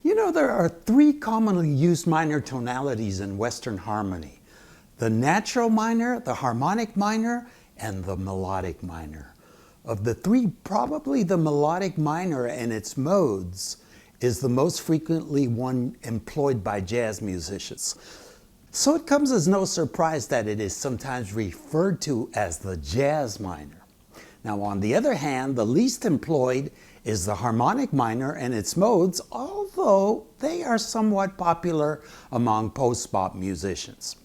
You know, there are three commonly used minor tonalities in Western harmony: the natural minor, the harmonic minor, and the melodic minor. Of the three, probably the melodic minor and its modes is the most frequently one employed by jazz musicians. So it comes as no surprise that it is sometimes referred to as the jazz minor. Now, on the other hand, the least employed is the harmonic minor and its modes, although they are somewhat popular among post-bop musicians.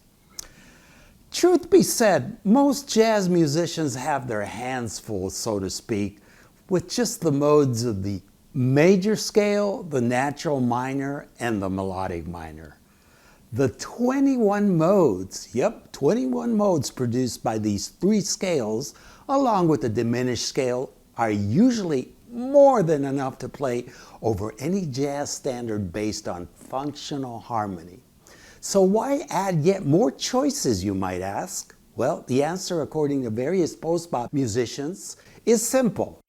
Truth be said, most jazz musicians have their hands full, so to speak, with just the modes of the major scale, the natural minor, and the melodic minor. The 21 modes, 21 modes produced by these three scales, along with the diminished scale, are usually more than enough to play over any jazz standard based on functional harmony. So why add yet more choices, you might ask? Well, the answer, according to various post-bop musicians, is simple.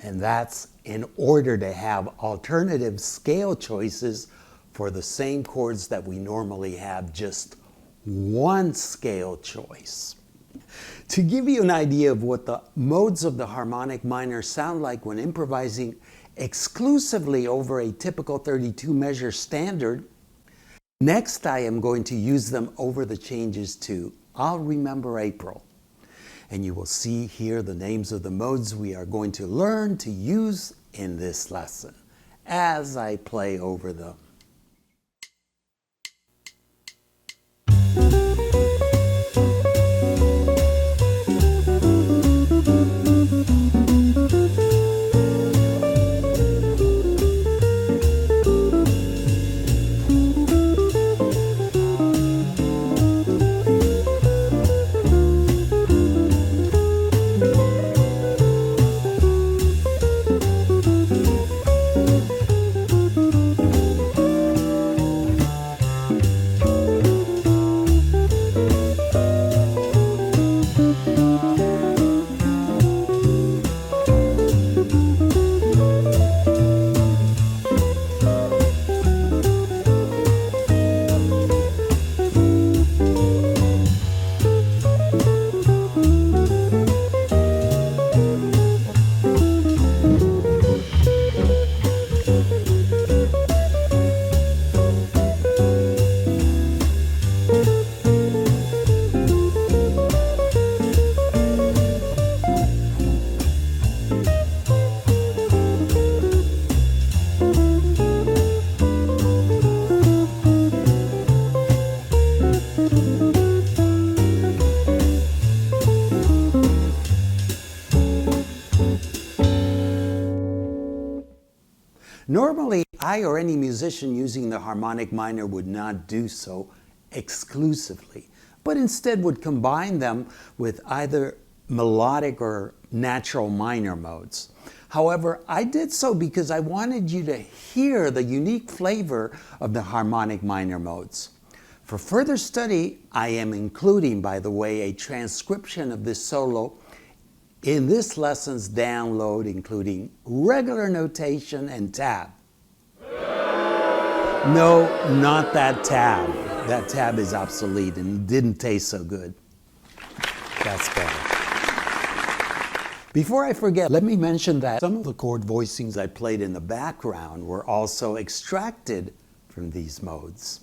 And that's in order to have alternative scale choices for the same chords that we normally have just one scale choice. To give you an idea of what the modes of the harmonic minor sound like when improvising exclusively over a typical 32 measure standard, next I am going to use them over the changes to I'll Remember April. And you will see here the names of the modes we are going to learn to use in this lesson as I play over them. Normally, I or any musician using the harmonic minor would not do so exclusively, but instead would combine them with either melodic or natural minor modes. However, I did so because I wanted you to hear the unique flavor of the harmonic minor modes. For further study, I am including, by the way, a transcription of this solo in this lesson's download, including regular notation and tab. No, not that tab. That tab is obsolete and didn't taste so good. That's better. Before I forget, let me mention that some of the chord voicings I played in the background were also extracted from these modes.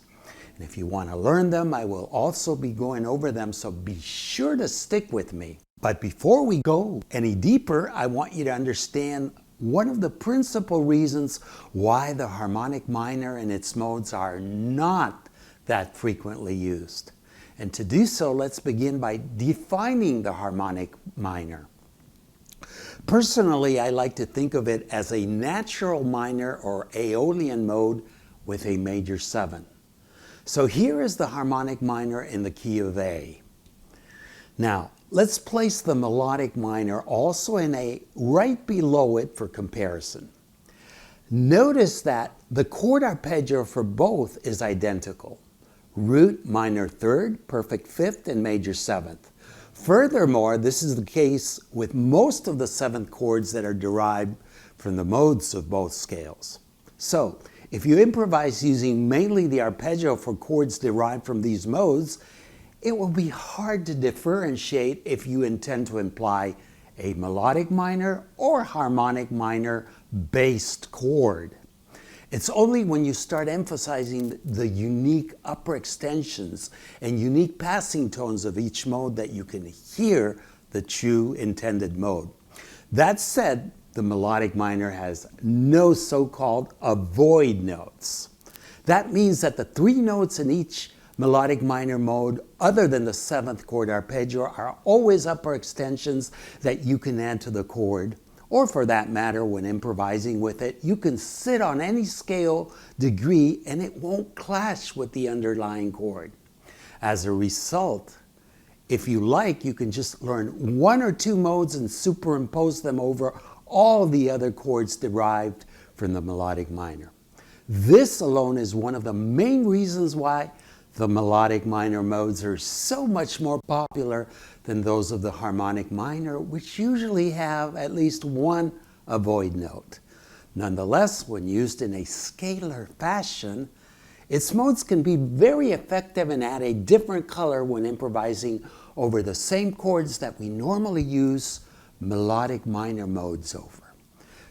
And if you want to learn them, I will also be going over them, so be sure to stick with me. But before we go any deeper, I want you to understand one of the principal reasons why the harmonic minor and its modes are not that frequently used. And to do so, let's begin by defining the harmonic minor. Personally, I like to think of it as a natural minor or Aeolian mode with a major 7. So here is the harmonic minor in the key of A. Now, let's place the melodic minor also in A right below it for comparison. Notice that the chord arpeggio for both is identical. Root, minor 3rd, perfect 5th, and major 7th. Furthermore, this is the case with most of the 7th chords that are derived from the modes of both scales. So, If you improvise using mainly the arpeggio for chords derived from these modes, it will be hard to differentiate if you intend to imply a melodic minor or harmonic minor based chord. It's only when you start emphasizing the unique upper extensions and unique passing tones of each mode that you can hear the true intended mode. That said, the melodic minor has no so-called avoid notes. That means that the 3 notes in each melodic minor mode, other than the 7th chord arpeggio, are always upper extensions that you can add to the chord. Or for that matter, when improvising with it, you can sit on any scale degree and it won't clash with the underlying chord. As a result, if you like, you can just learn 1 or 2 modes and superimpose them over all the other chords derived from the melodic minor. This alone is one of the main reasons why the melodic minor modes are so much more popular than those of the harmonic minor, which usually have at least 1 avoid note. Nonetheless, when used in a scalar fashion, its modes can be very effective and add a different color when improvising over the same chords that we normally use melodic minor modes over.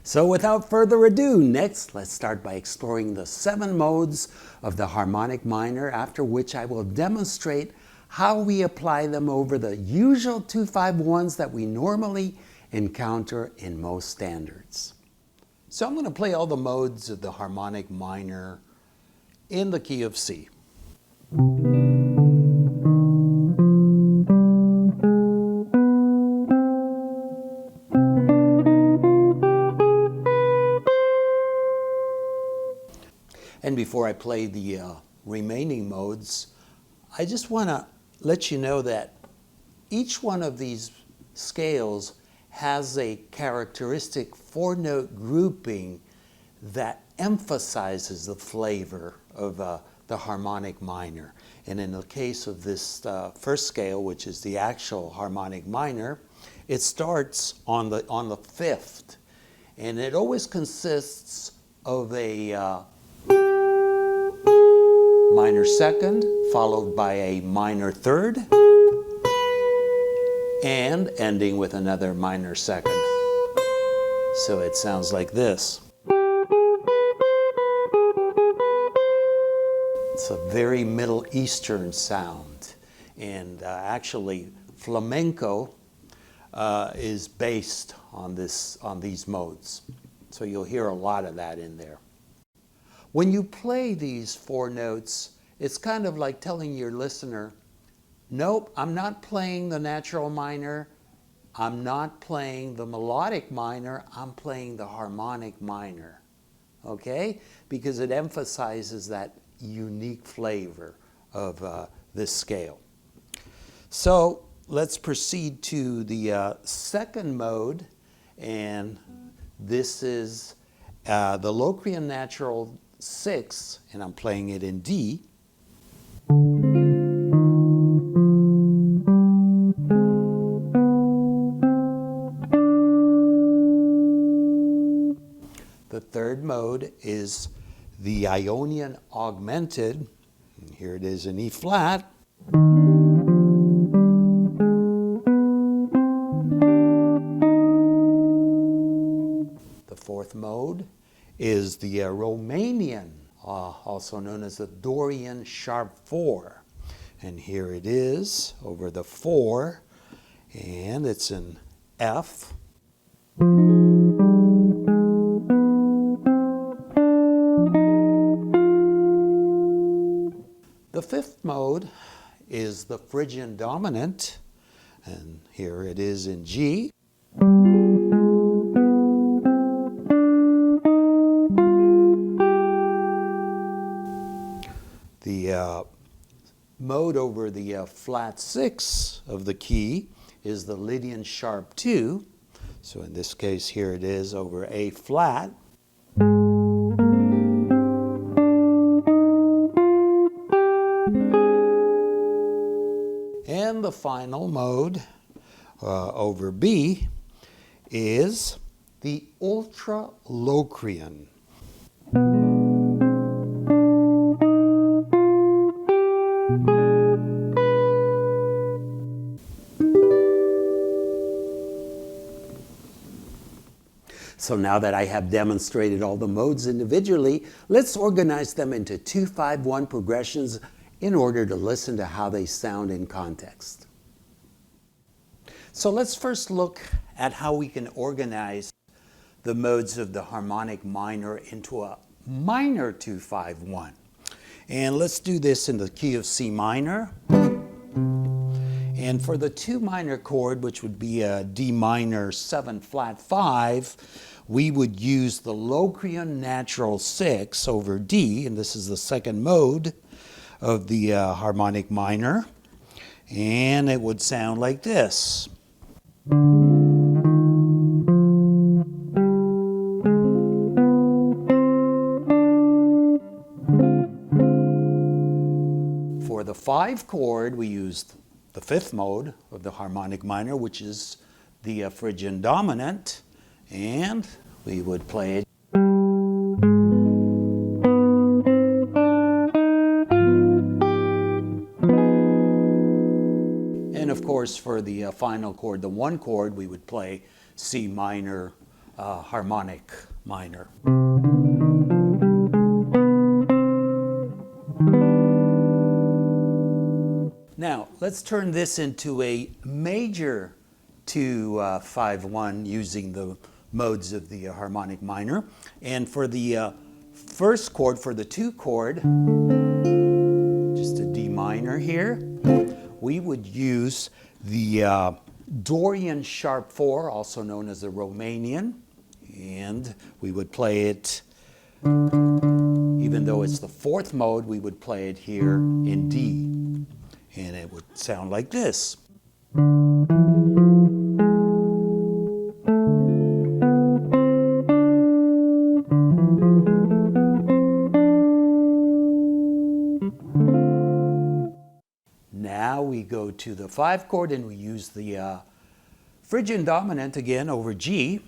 So without further ado, next let's start by exploring the 7 modes of the harmonic minor, after which I will demonstrate how we apply them over the usual 2-5-1s that we normally encounter in most standards. So I'm going to play all the modes of the harmonic minor in the key of C. And before I play the remaining modes, I just want to let you know that each one of these scales has a characteristic 4-note grouping that emphasizes the flavor of the harmonic minor. And in the case of this first scale, which is the actual harmonic minor, it starts on the 5th, and it always consists of a minor 2nd, followed by a minor 3rd, and ending with another minor 2nd. So it sounds like this. It's a very Middle Eastern sound, and actually flamenco is based on these modes. So you'll hear a lot of that in there. When you play these 4 notes, it's kind of like telling your listener, nope, I'm not playing the natural minor, I'm not playing the melodic minor, I'm playing the harmonic minor, okay? Because it emphasizes that unique flavor of this scale. So let's proceed to the 2nd mode, and this is the Locrian Natural Six, and I'm playing it in D. The 3rd mode is the Ionian Augmented, and here it is in E flat. The 4th mode is the Romanian, also known as the Dorian sharp 4. And here it is over the 4, and it's in F. The 5th mode is the Phrygian dominant, and here it is in G. The mode over the flat 6 of the key is the Lydian sharp 2. So in this case, here it is over A flat. And the final mode over B is the ultra Locrian. So now that I have demonstrated all the modes individually, let's organize them into 2-5-1 progressions in order to listen to how they sound in context. So let's first look at how we can organize the modes of the harmonic minor into a minor 2-5-1. And let's do this in the key of C minor. And for the 2 minor chord, which would be a D minor 7 flat 5, we would use the Locrian Natural Six over D, and this is the second mode of the harmonic minor, and it would sound like this. For the 5 chord, we used the 5th mode of the harmonic minor, which is the Phrygian dominant, and we would play it. And of course, for the final chord, the 1 chord, we would play C minor harmonic minor. Now, let's turn this into a major 2-5-1 using the modes of the harmonic minor. And for the first chord, for the 2 chord, just a D minor here, we would use the Dorian sharp 4, also known as the Romanian, and we would play it, even though it's the 4th mode, we would play it here in D. And it would sound like this. Now we go to the 5 chord and we use the Phrygian dominant again over G.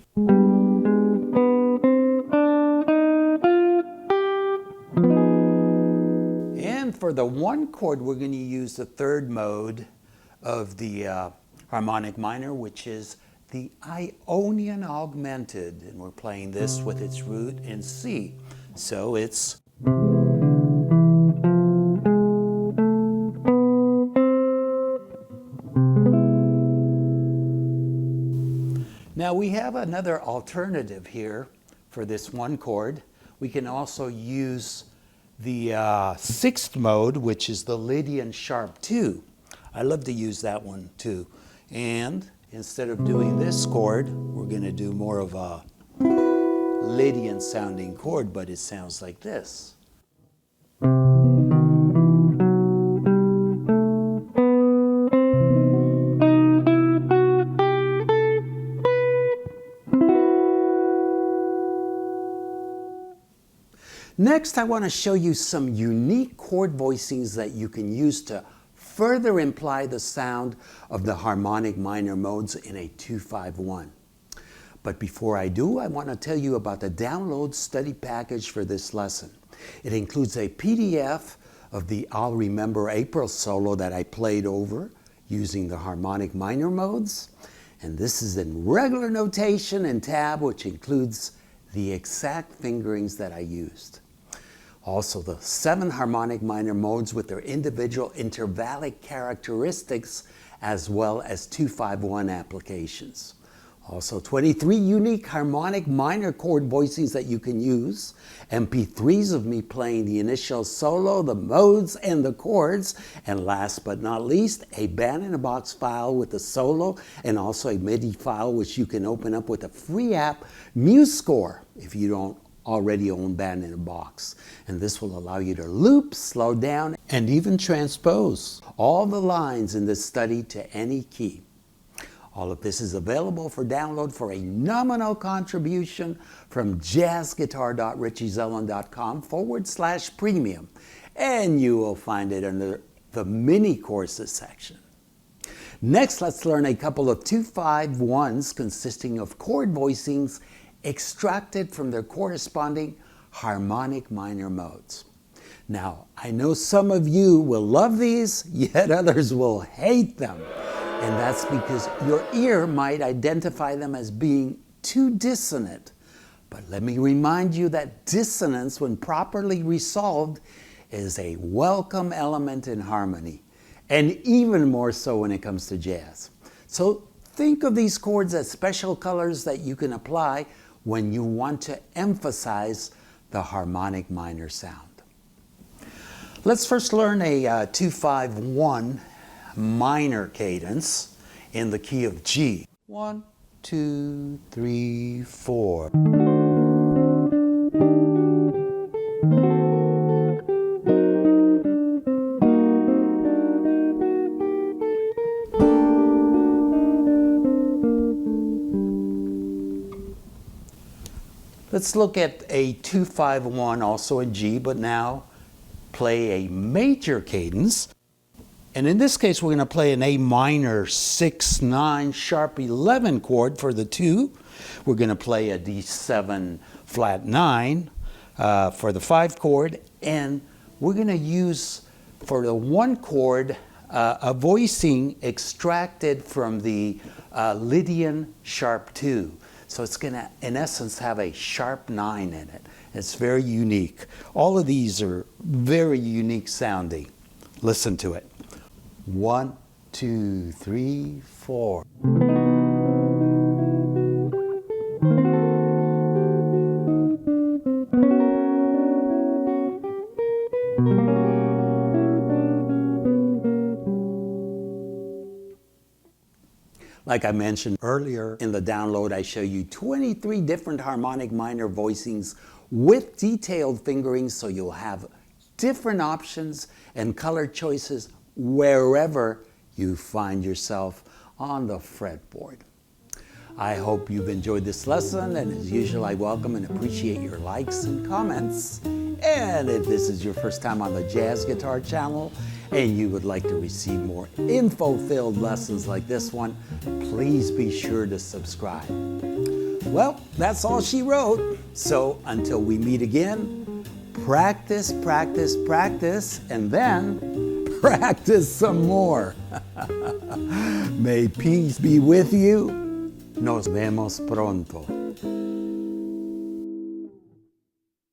For the 1 chord, we're going to use the 3rd mode of the harmonic minor, which is the Ionian Augmented. And we're playing this with its root in C. So it's... Now we have another alternative here for this 1 chord. We can also use the 6th mode, which is the Lydian sharp 2. I love to use that one too. And instead of doing this chord, we're going to do more of a Lydian sounding chord, but it sounds like this. Next, I want to show you some unique chord voicings that you can use to further imply the sound of the harmonic minor modes in a 2-5-1. But before I do, I want to tell you about the download study package for this lesson. It includes a PDF of the I'll Remember April solo that I played over using the harmonic minor modes. And this is in regular notation and tab, which includes the exact fingerings that I used. Also, the 7 harmonic minor modes with their individual intervallic characteristics, as well as 2-5-1 applications. Also, 23 unique harmonic minor chord voicings that you can use, MP3s of me playing the initial solo, the modes, and the chords, and last but not least, a band-in-a-box file with the solo, and also a MIDI file which you can open up with a free app, MuseScore, if you don't already own Band-in-a-Box. And this will allow you to loop, slow down, and even transpose all the lines in this study to any key. All of this is available for download for a nominal contribution from jazzguitar.richiezellen.com/premium. And you will find it under the mini courses section. Next, let's learn a couple of 2-5-1s consisting of chord voicings extracted from their corresponding harmonic minor modes. Now, I know some of you will love these, yet others will hate them. And that's because your ear might identify them as being too dissonant. But let me remind you that dissonance, when properly resolved, is a welcome element in harmony, and even more so when it comes to jazz. So think of these chords as special colors that you can apply when you want to emphasize the harmonic minor sound. Let's first learn a 2-5-1 minor cadence in the key of G. 1, 2, 3, 4. Let's look at a 2-5-1 also in G, but now play a major cadence. And in this case, we're going to play an A minor 6-9 sharp 11 chord for the 2. We're going to play a D7 flat 9 for the 5 chord. And we're going to use for the 1 chord a voicing extracted from the Lydian sharp 2. So it's going to, in essence, have a sharp 9 in it. It's very unique. All of these are very unique sounding. Listen to it. 1, 2, 3, 4. Like I mentioned earlier in the download, I show you 23 different harmonic minor voicings with detailed fingerings, so you'll have different options and color choices wherever you find yourself on the fretboard. I hope you've enjoyed this lesson, and as usual, I welcome and appreciate your likes and comments. And if this is your first time on the Jazz Guitar channel and you would like to receive more info-filled lessons like this one, please be sure to subscribe. Well, that's all she wrote. So until we meet again, practice, practice, practice, and then practice some more. May peace be with you. Nos vemos pronto.